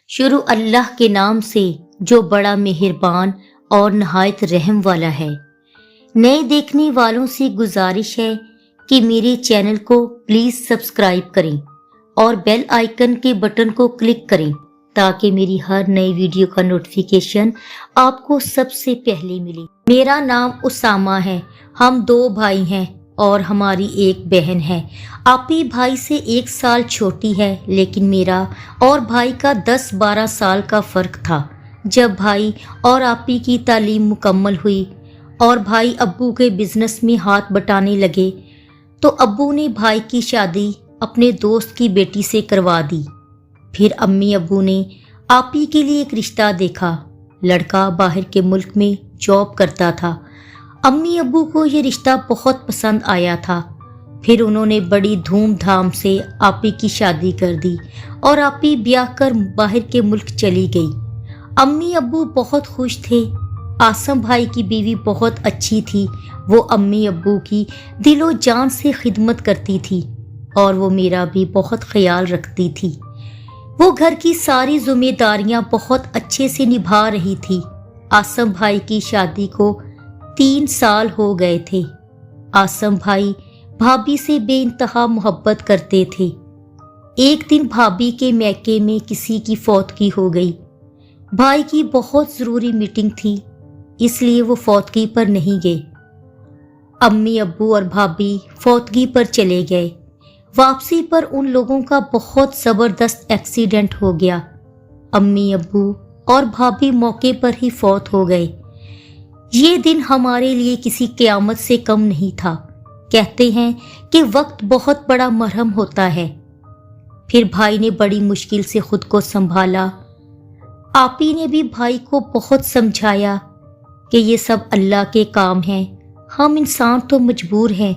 शुरू अल्लाह के नाम से जो बड़ा मेहरबान और नहायत रहम वाला है। नए देखने वालों से गुजारिश है कि मेरे चैनल को प्लीज़ सब्सक्राइब करें और बेल आइकन के बटन को क्लिक करें ताकि मेरी हर नई वीडियो का नोटिफिकेशन आपको सबसे पहले मिले। मेरा नाम उसामा है। हम 2 भाई हैं और हमारी एक बहन है। आपी भाई से 1 साल छोटी है, लेकिन मेरा और भाई का 10-12 साल का फ़र्क था। जब भाई और आपी की तालीम मुकम्मल हुई और भाई अब्बू के बिज़नेस में हाथ बटाने लगे तो अब्बू ने भाई की शादी अपने दोस्त की बेटी से करवा दी। फिर अम्मी अब्बू ने आपी के लिए एक रिश्ता देखा। लड़का बाहर के मुल्क में जॉब करता था। अम्मी अब्बू को ये रिश्ता बहुत पसंद आया था। फिर उन्होंने बड़ी धूमधाम से आपी की शादी कर दी और आपी ब्याह कर बाहर के मुल्क चली गई। अम्मी अब्बू बहुत खुश थे। आसम भाई की बीवी बहुत अच्छी थी। वो अम्मी अब्बू की दिलो जान से खिदमत करती थी और वो मेरा भी बहुत ख्याल रखती थी। वो घर की सारी जिम्मेदारियां बहुत अच्छे से निभा रही थी। आसम भाई की शादी को 3 साल हो गए थे। आसम भाई भाभी से बेइंतहा मोहब्बत करते थे। एक दिन भाभी के मैके में किसी की फौतगी हो गई। भाई की बहुत ज़रूरी मीटिंग थी, इसलिए वो फौतगी पर नहीं गए। अम्मी अब्बू और भाभी फौतगी पर चले गए। वापसी पर उन लोगों का बहुत ज़बरदस्त एक्सीडेंट हो गया। अम्मी अब्बू और भाभी मौके पर ही फौत हो गए। ये दिन हमारे लिए किसी क़यामत से कम नहीं था। कहते हैं कि वक्त बहुत बड़ा मरहम होता है। फिर भाई ने बड़ी मुश्किल से खुद को संभाला। आपी ने भी भाई को बहुत समझाया कि ये सब अल्लाह के काम हैं, हम इंसान तो मजबूर हैं,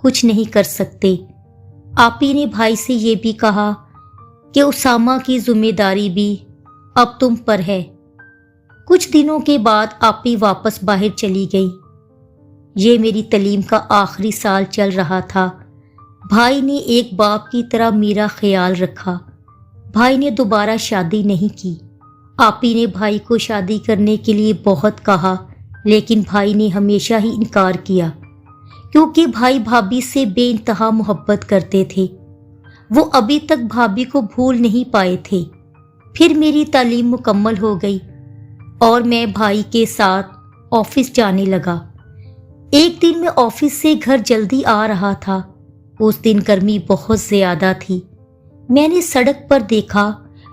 कुछ नहीं कर सकते। आपी ने भाई से ये भी कहा कि उसामा की जिम्मेदारी भी अब तुम पर है। कुछ दिनों के बाद आपी वापस बाहर चली गई। ये मेरी तालीम का आखिरी साल चल रहा था। भाई ने एक बाप की तरह मेरा ख्याल रखा। भाई ने दोबारा शादी नहीं की। आपी ने भाई को शादी करने के लिए बहुत कहा, लेकिन भाई ने हमेशा ही इनकार किया क्योंकि भाई भाभी से बेइंतहा मोहब्बत करते थे। वो अभी तक भाभी को भूल नहीं पाए थे। फिर मेरी तालीम मुकम्मल हो गई और मैं भाई के साथ ऑफिस जाने लगा। एक दिन मैं ऑफिस से घर जल्दी आ रहा था। उस दिन गर्मी बहुत ज़्यादा थी। मैंने सड़क पर देखा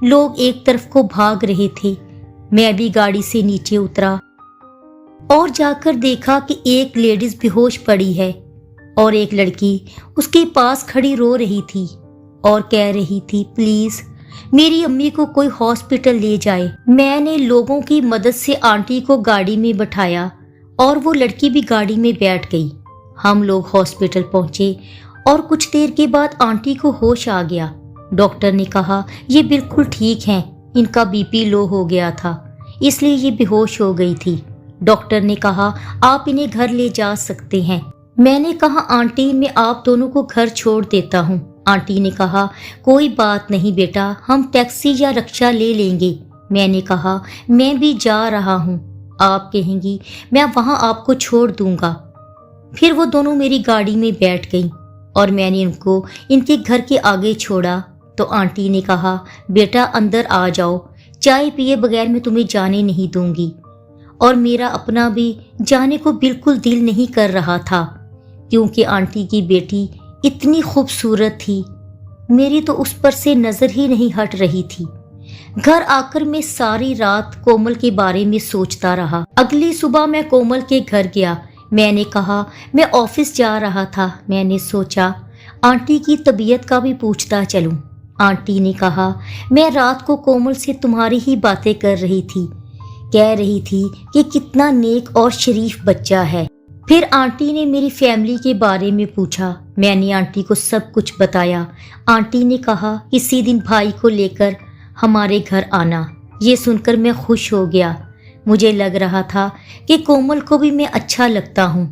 लोग एक तरफ को भाग रहे थे। मैं भी गाड़ी से नीचे उतरा और जाकर देखा कि एक लेडीज बेहोश पड़ी है और एक लड़की उसके पास खड़ी रो रही थी और कह रही थी, प्लीज मेरी अम्मी को कोई हॉस्पिटल ले जाए। मैंने लोगों की मदद से आंटी को गाड़ी में बैठाया और वो लड़की भी गाड़ी में बैठ गई। हम लोग हॉस्पिटल पहुंचे और कुछ देर के बाद आंटी को होश आ गया। डॉक्टर ने कहा ये बिल्कुल ठीक हैं, इनका बीपी लो हो गया था इसलिए ये बेहोश हो गई थी। डॉक्टर ने कहा आप इन्हें घर ले जा सकते हैं। मैंने कहा आंटी मैं आप दोनों को घर छोड़ देता हूँ। आंटी ने कहा कोई बात नहीं बेटा, हम टैक्सी या रिक्शा ले लेंगे। मैंने कहा मैं भी जा रहा हूँ, आप कहेंगी मैं वहाँ आपको छोड़ दूंगा। फिर वो दोनों मेरी गाड़ी में बैठ गई और मैंने उनको इनके घर के आगे छोड़ा तो आंटी ने कहा बेटा अंदर आ जाओ, चाय पिए बगैर मैं तुम्हें जाने नहीं दूंगी। और मेरा अपना भी जाने को बिल्कुल दिल नहीं कर रहा था क्योंकि आंटी की बेटी इतनी खूबसूरत थी। मेरी तो उस पर से नज़र ही नहीं हट रही थी। घर आकर मैं सारी रात कोमल के बारे में सोचता रहा। अगली सुबह मैं कोमल के घर गया। मैंने कहा मैं ऑफिस जा रहा था। मैंने सोचा आंटी की तबीयत का भी पूछता चलूं। आंटी ने कहा मैं रात को कोमल से तुम्हारी ही बातें कर रही थी, कह रही थी कि कितना नेक और शरीफ बच्चा है। फिर आंटी ने मेरी फैमिली के बारे में पूछा। मैंने आंटी को सब कुछ बताया। आंटी ने कहा किसी दिन भाई को लेकर हमारे घर आना। ये सुनकर मैं खुश हो गया। मुझे लग रहा था कि कोमल को भी मैं अच्छा लगता हूँ।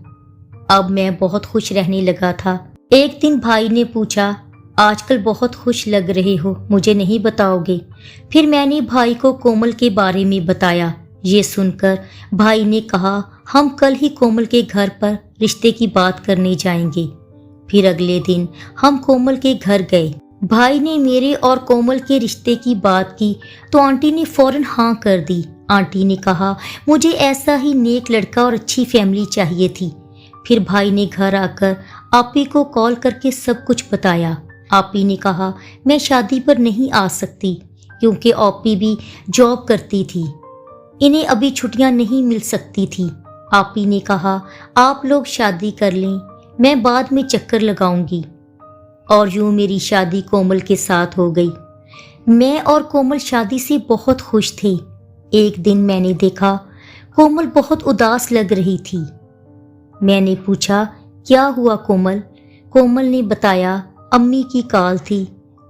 अब मैं बहुत खुश रहने लगा था। एक दिन भाई ने पूछा आजकल बहुत खुश लग रहे हो, मुझे नहीं बताओगे? फिर मैंने भाई को कोमल के बारे में बताया। ये सुनकर भाई ने कहा, हम कल ही कोमल के घर पर रिश्ते की बात करने जाएंगे। फिर अगले दिन हम कोमल के घर गए। भाई ने मेरे और कोमल के रिश्ते की बात की तो आंटी ने फौरन हाँ कर दी। आंटी ने कहा, मुझे ऐसा ही नेक लड़का और अच्छी फैमिली चाहिए थी। फिर भाई ने घर आकर आपी को कॉल करके सब कुछ बताया। आपी ने कहा, मैं शादी पर नहीं आ सकती क्योंकि आपी भी जॉब करती थी, इन्हें अभी छुट्टियां नहीं मिल सकती थी। आपी ने कहा, आप लोग शादी कर लें, मैं बाद में चक्कर लगाऊंगी। और यूं मेरी शादी कोमल के साथ हो गई। मैं और कोमल शादी से बहुत खुश थे। एक दिन मैंने देखा कोमल बहुत उदास लग रही थी। मैंने पूछा, क्या हुआ कोमल? कोमल ने बताया, अम्मी की काल थी,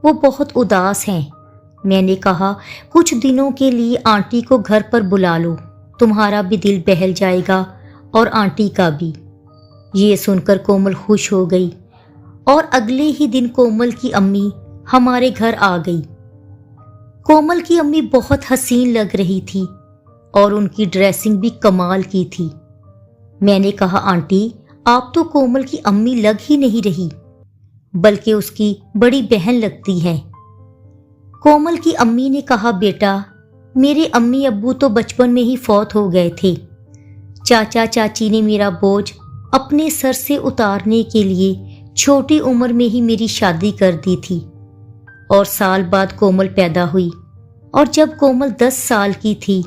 वो बहुत उदास हैं। मैंने कहा, कुछ दिनों के लिए आंटी को घर पर बुला लो, तुम्हारा भी दिल बहल जाएगा और आंटी का भी। ये सुनकर कोमल खुश हो गई और अगले ही दिन कोमल की अम्मी हमारे घर आ गई। कोमल की अम्मी बहुत हसीन लग रही थी और उनकी ड्रेसिंग भी कमाल की थी। मैंने कहा, आंटी आप तो कोमल की अम्मी लग ही नहीं रही, बल्कि उसकी बड़ी बहन लगती है। कोमल की अम्मी ने कहा, बेटा मेरे अम्मी अब्बू तो बचपन में ही फौत हो गए थे। चाचा चाची ने मेरा बोझ अपने सर से उतारने के लिए छोटी उम्र में ही मेरी शादी कर दी थी और साल बाद कोमल पैदा हुई। और जब कोमल 10 साल की थी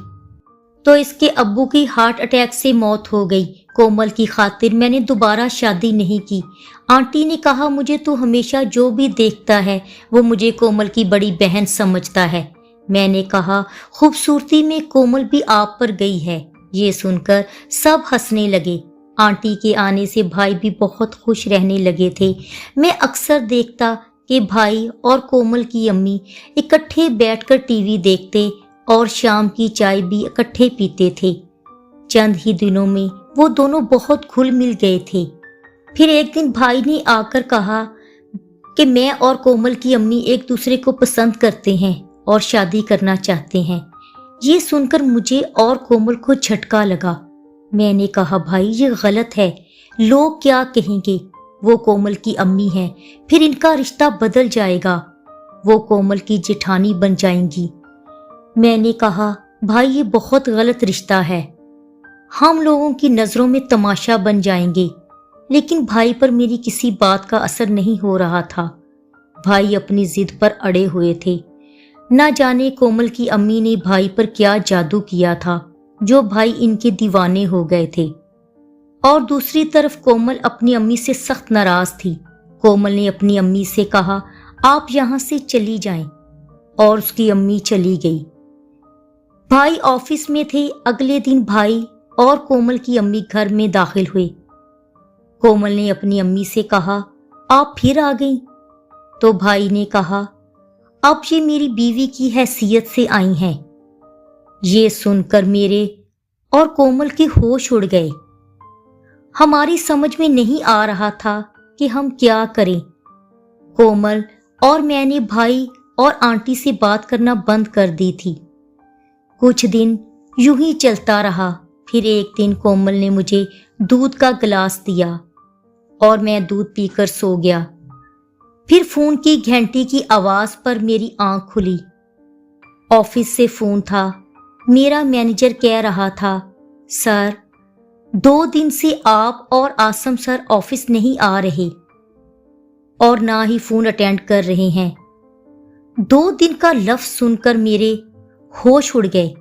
तो इसके अब्बू की हार्ट अटैक से मौत हो गई। कोमल की खातिर मैंने दोबारा शादी नहीं की। आंटी ने कहा, मुझे तो हमेशा जो भी देखता है वो मुझे कोमल की बड़ी बहन समझता है। मैंने कहा, खूबसूरती में कोमल भी आप पर गई है। ये सुनकर सब हंसने लगे। आंटी के आने से भाई भी बहुत खुश रहने लगे थे। मैं अक्सर देखता कि भाई और कोमल की अम्मी इकट्ठे बैठकर टीवी देखते और शाम की चाय भी इकट्ठे पीते थे। चंद ही दिनों में वो दोनों बहुत घुल मिल गए थे। फिर एक दिन भाई ने आकर कहा कि मैं और कोमल की अम्मी एक दूसरे को पसंद करते हैं और शादी करना चाहते हैं। ये सुनकर मुझे और कोमल को झटका लगा। मैंने कहा, भाई ये गलत है, लोग क्या कहेंगे? वो कोमल की अम्मी है, फिर इनका रिश्ता बदल जाएगा, वो कोमल की जेठानी बन जाएंगी। मैंने कहा, भाई ये बहुत गलत रिश्ता है, हम लोगों की नजरों में तमाशा बन जाएंगे। लेकिन भाई पर मेरी किसी बात का असर नहीं हो रहा था। भाई अपनी जिद पर अड़े हुए थे। न जाने कोमल की अम्मी ने भाई पर क्या जादू किया था जो भाई इनके दीवाने हो गए थे। और दूसरी तरफ कोमल अपनी अम्मी से सख्त नाराज थी। कोमल ने अपनी अम्मी से कहा, आप यहाँ से चली जाएं, और उसकी अम्मी चली गई। भाई ऑफिस में थे। अगले दिन भाई और कोमल की अम्मी घर में दाखिल हुए। कोमल ने अपनी अम्मी से कहा, आप फिर आ गईं? तो भाई ने कहा, अब ये मेरी बीवी की हैसियत से आई हैं। ये सुनकर मेरे और कोमल के होश उड़ गए। हमारी समझ में नहीं आ रहा था कि हम क्या करें। कोमल और मैंने भाई और आंटी से बात करना बंद कर दी थी। कुछ दिन यूं ही चलता रहा। फिर एक दिन कोमल ने मुझे दूध का गिलास दिया और मैं दूध पीकर सो गया। फिर फोन की घंटी की आवाज पर मेरी आंख खुली। ऑफिस से फोन था। मेरा मैनेजर कह रहा था, सर 2 दिन से आप और आसम सर ऑफिस नहीं आ रहे और ना ही फोन अटेंड कर रहे हैं। 2 दिन का लफ्ज सुनकर मेरे होश उड़ गए।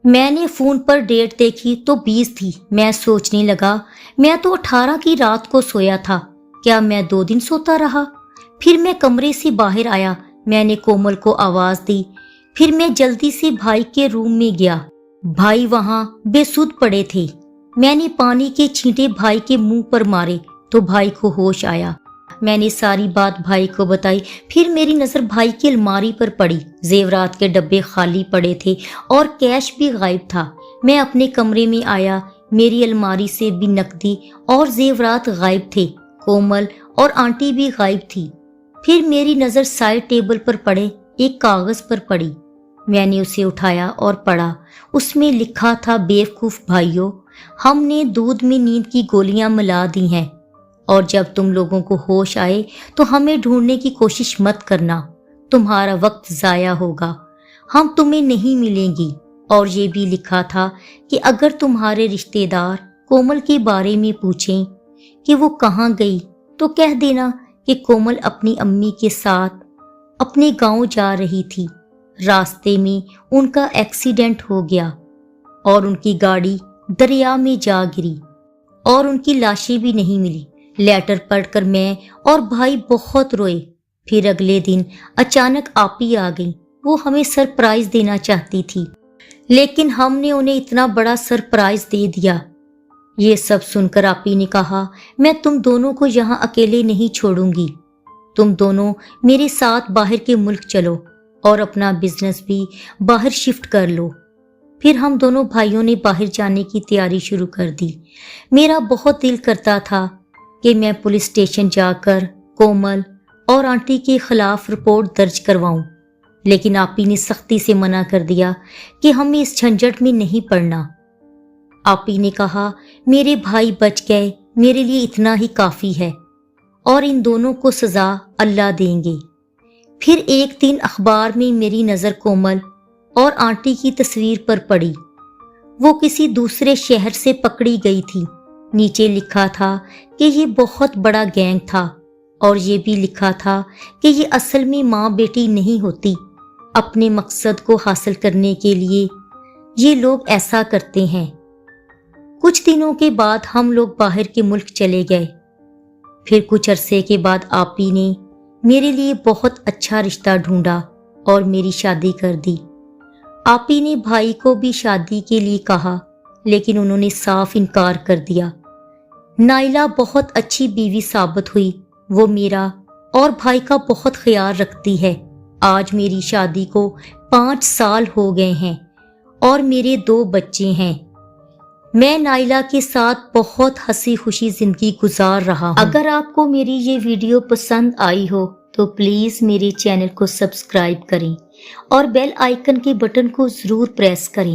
मैंने फोन पर डेट देखी तो 20 थी। मैं सोचने लगा, मैं तो 18 की रात को सोया था, क्या मैं 2 दिन सोता रहा? फिर मैं कमरे से बाहर आया। मैंने कोमल को आवाज दी। फिर मैं जल्दी से भाई के रूम में गया। भाई वहां बेसुध पड़े थे। मैंने पानी के छींटे भाई के मुंह पर मारे तो भाई को होश आया। मैंने सारी बात भाई को बताई। फिर मेरी नजर भाई की अलमारी पर पड़ी। जेवरात के डब्बे खाली पड़े थे और कैश भी गायब था। मैं अपने कमरे में आया। मेरी अलमारी से भी नकदी और जेवरात गायब थे। कोमल और आंटी भी गायब थी। फिर मेरी नजर साइड टेबल पर पड़े एक कागज पर पड़ी। मैंने उसे उठाया और पढ़ा। उसमें लिखा था, बेवकूफ भाइयों, हमने दूध में नींद की गोलियां मिला दी हैं और जब तुम लोगों को होश आए तो हमें ढूंढने की कोशिश मत करना, तुम्हारा वक्त जाया होगा, हम तुम्हें नहीं मिलेंगी। और ये भी लिखा था कि अगर तुम्हारे रिश्तेदार कोमल के बारे में पूछें कि वो कहाँ गई तो कह देना कि कोमल अपनी अम्मी के साथ अपने गांव जा रही थी। रास्ते में उनका एक्सीडेंट हो गया और उनकी गाड़ी दरिया में जा गिरी और उनकी लाशें भी नहीं मिली। लेटर पढ़कर मैं और भाई बहुत रोए। फिर अगले दिन अचानक आपी आ गई। वो हमें सरप्राइज देना चाहती थी, लेकिन हमने उन्हें इतना बड़ा सरप्राइज दे दिया। ये सब सुनकर आपी ने कहा, मैं तुम दोनों को यहाँ अकेले नहीं छोड़ूंगी, तुम दोनों मेरे साथ बाहर के मुल्क चलो और अपना बिजनेस भी बाहर शिफ्ट कर लो। फिर हम दोनों भाइयों ने बाहर जाने की तैयारी शुरू कर दी। मेरा बहुत दिल करता था कि मैं पुलिस स्टेशन जाकर कोमल और आंटी के खिलाफ रिपोर्ट दर्ज करवाऊं, लेकिन आपी ने सख्ती से मना कर दिया कि हमें इस झंझट में नहीं पड़ना। आपी ने कहा, मेरे भाई बच गए, मेरे लिए इतना ही काफी है और इन दोनों को सजा अल्लाह देंगे। फिर एक दिन अखबार में मेरी नजर कोमल और आंटी की तस्वीर पर पड़ी। वो किसी दूसरे शहर से पकड़ी गई थी। नीचे लिखा था कि ये बहुत बड़ा गैंग था और ये भी लिखा था कि ये असल में माँ बेटी नहीं होती, अपने मकसद को हासिल करने के लिए ये लोग ऐसा करते हैं। कुछ दिनों के बाद हम लोग बाहर के मुल्क चले गए। फिर कुछ अरसे के बाद आपी ने मेरे लिए बहुत अच्छा रिश्ता ढूंढा और मेरी शादी कर दी। आपी ने भाई को भी शादी के लिए कहा, लेकिन उन्होंने साफ इनकार कर दिया। नाइला बहुत अच्छी बीवी साबित हुई। वो मेरा और भाई का बहुत ख्याल रखती है। आज मेरी शादी को 5 साल हो गए हैं और मेरे 2 बच्चे हैं। मैं नाइला के साथ बहुत हंसी खुशी जिंदगी गुजार रहा हूँ। अगर आपको मेरी ये वीडियो पसंद आई हो तो प्लीज मेरे चैनल को सब्सक्राइब करें और बेल आइकन के बटन को जरूर प्रेस करें।